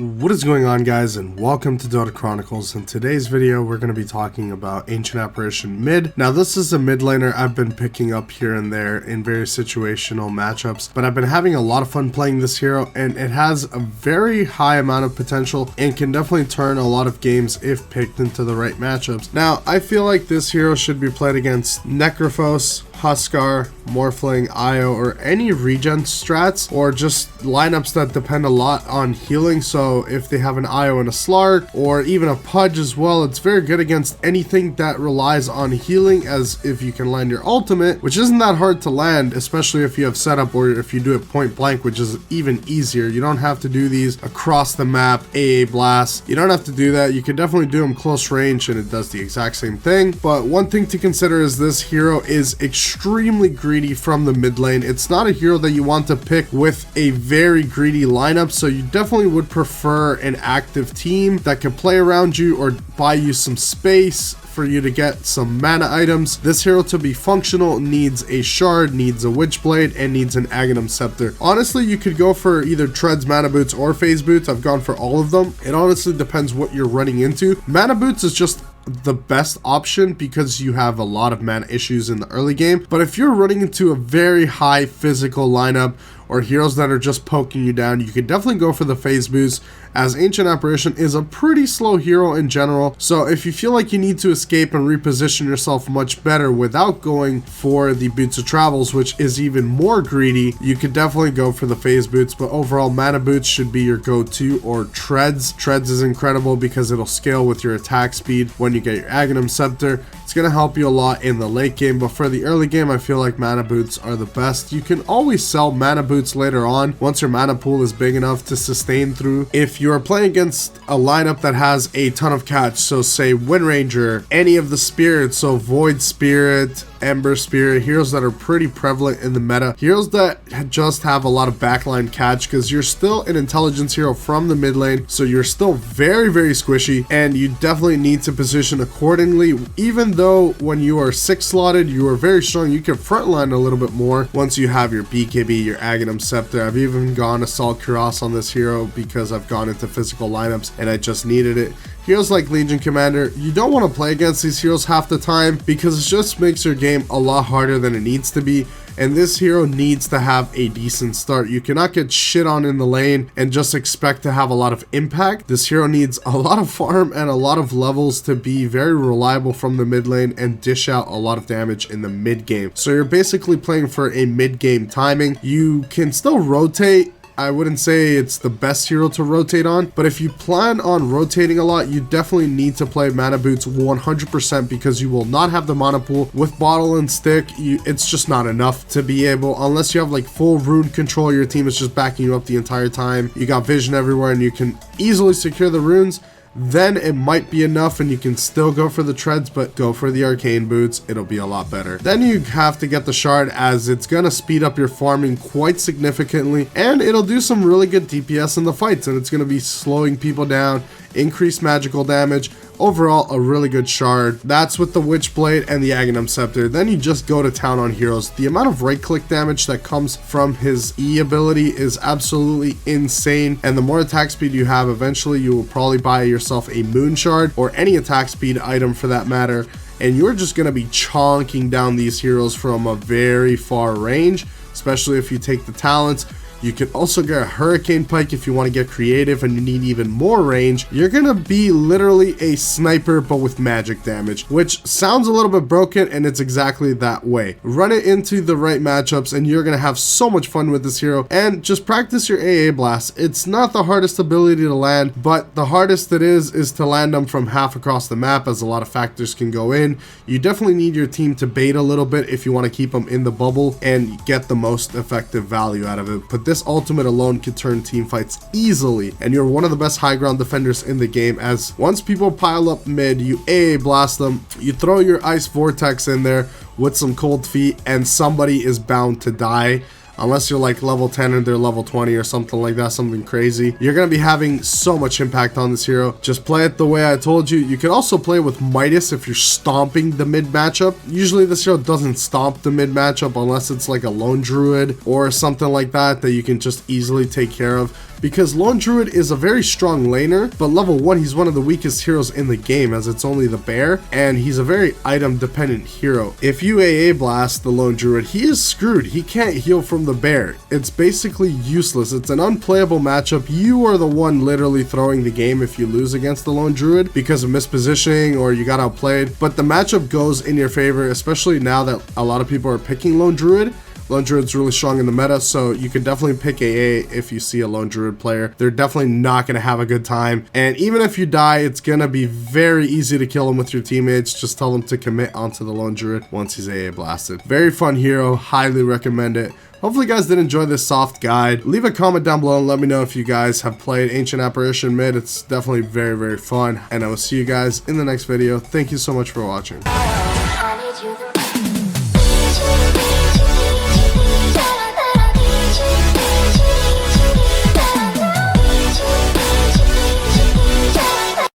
What is going on, guys, and welcome to Dota Chronicles. In today's video we're going to be talking about Ancient Apparition mid. Now this is a mid laner I've been picking up here and there in various situational matchups, but I've been having a lot of fun playing this hero, and it has a very high amount of potential and can definitely turn a lot of games if picked into the right matchups. Now I feel like this hero should be played against Necrophos, Huskar, Morphling, IO, or any regen strats, or just lineups that depend a lot on healing. So if they have an IO and a Slark, or even a Pudge as well, it's very good against anything that relies on healing, as if you can land your ultimate, which isn't that hard to land, especially if you have setup or if you do it point blank, which is even easier. You don't have to do these across the map, AA blast. You don't have to do that. You can definitely do them close range and it does the exact same thing. But one thing to consider is this hero is extremely greedy from the mid lane. It's not a hero that you want to pick with a very greedy lineup, so you definitely would prefer an active team that can play around you or buy you some space for you to get some mana items. This hero, to be functional, needs a shard, needs a witchblade, and needs an Aghanim scepter. Honestly, you could go for either treads, mana boots, or phase boots. I've gone for all of them. It honestly depends what you're running into. Mana boots is just the best option because you have a lot of mana issues in the early game, but if you're running into a very high physical lineup or heroes that are just poking you down, you could definitely go for the phase boost, as Ancient Apparition is a pretty slow hero in general. So if you feel like you need to escape and reposition yourself much better without going for the Boots of Travels, which is even more greedy, you could definitely go for the phase boots. But overall, mana boots should be your go-to, or treads. Treads is incredible because it'll scale with your attack speed when you get your Aghanim scepter. It's going to help you a lot in the late game, but for the early game, I feel like mana boots are the best. You can always sell mana boots later on once your mana pool is big enough to sustain through. If you are playing against a lineup that has a ton of catch, so say Wind Ranger, any of the spirits, so Void Spirit, Ember Spirit, heroes that are pretty prevalent in the meta, heroes that just have a lot of backline catch, because you're still an intelligence hero from the mid lane, so you're still very squishy, and you definitely need to position accordingly. Even though when you are 6 slotted, you are very strong, you can frontline a little bit more once you have your BKB, your Aghanim scepter. I've even gone Assault Cuirass on this hero because I've gone into physical lineups and I just needed it. Heroes like Legion Commander, you don't want to play against these heroes half the time because it just makes your game a lot harder than it needs to be, and this hero needs to have a decent start. You cannot get shit on in the lane and just expect to have a lot of impact. This hero needs a lot of farm and a lot of levels to be very reliable from the mid lane and dish out a lot of damage in the mid game. So you're basically playing for a mid game timing. You can still rotate. I wouldn't say it's the best hero to rotate on, but if you plan on rotating a lot, you definitely need to play mana boots 100% because you will not have the mana pool. With bottle and stick, it's just not enough to be able, unless you have like full rune control, your team is just backing you up the entire time, you got vision everywhere and you can easily secure the runes, then it might be enough and you can still go for the treads, but go for the arcane boots, it'll be a lot better. Then you have to get the shard, as it's gonna speed up your farming quite significantly and it'll do some really good DPS in the fights, and it's gonna be slowing people down, increase magical damage. Overall, a really good shard. That's with the Witchblade and the Aghanim Scepter. Then you just go to town on heroes. The amount of right click damage that comes from his E ability is absolutely insane, and the more attack speed you have, eventually you will probably buy yourself a Moon Shard or any attack speed item for that matter, and you're just going to be chonking down these heroes from a very far range, especially if you take the talents. You can also get a Hurricane Pike if you want to get creative and you need even more range. You're gonna be literally a sniper but with magic damage, which sounds a little bit broken, and it's exactly that way. Run it into the right matchups and you're gonna have so much fun with this hero, and just practice your AA blast. It's not the hardest ability to land, but the hardest it is to land them from half across the map, as a lot of factors can go in. You definitely need your team to bait a little bit if you want to keep them in the bubble and get the most effective value out of it. But this ultimate alone could turn team fights easily, and you're one of the best high ground defenders in the game, as once people pile up mid, you AA blast them, you throw your ice vortex in there with some cold feet, and somebody is bound to die. unless you're like level 10 and they're level 20 or something like that, something crazy. You're going to be having so much impact on this hero. Just play it the way I told you. You can also play with Midas if you're stomping the mid matchup. Usually this hero doesn't stomp the mid matchup unless it's like a lone druid or something like that that you can just easily take care of. because Lone Druid is a very strong laner, but level 1 he's one of the weakest heroes in the game as it's only the bear, and he's a very item dependent hero. If you AA blast the Lone Druid, he is screwed. He can't heal from the bear. It's basically useless. It's an unplayable matchup. You are the one literally throwing the game if you lose against the Lone Druid because of mispositioning or you got outplayed, but the matchup goes in your favor, especially now that a lot of people are picking Lone Druid. Lone Druid's really strong in the meta, so you can definitely pick AA if you see a Lone Druid player. They're definitely not going to have a good time, and even if you die, it's going to be very easy to kill him with your teammates. Just tell them to commit onto the Lone Druid once he's AA blasted. Very fun hero, highly recommend it. Hopefully you guys did enjoy this soft guide. Leave a comment down below and let me know if you guys have played Ancient Apparition mid. It's definitely very, very fun, and I will see you guys in the next video. Thank you so much for watching.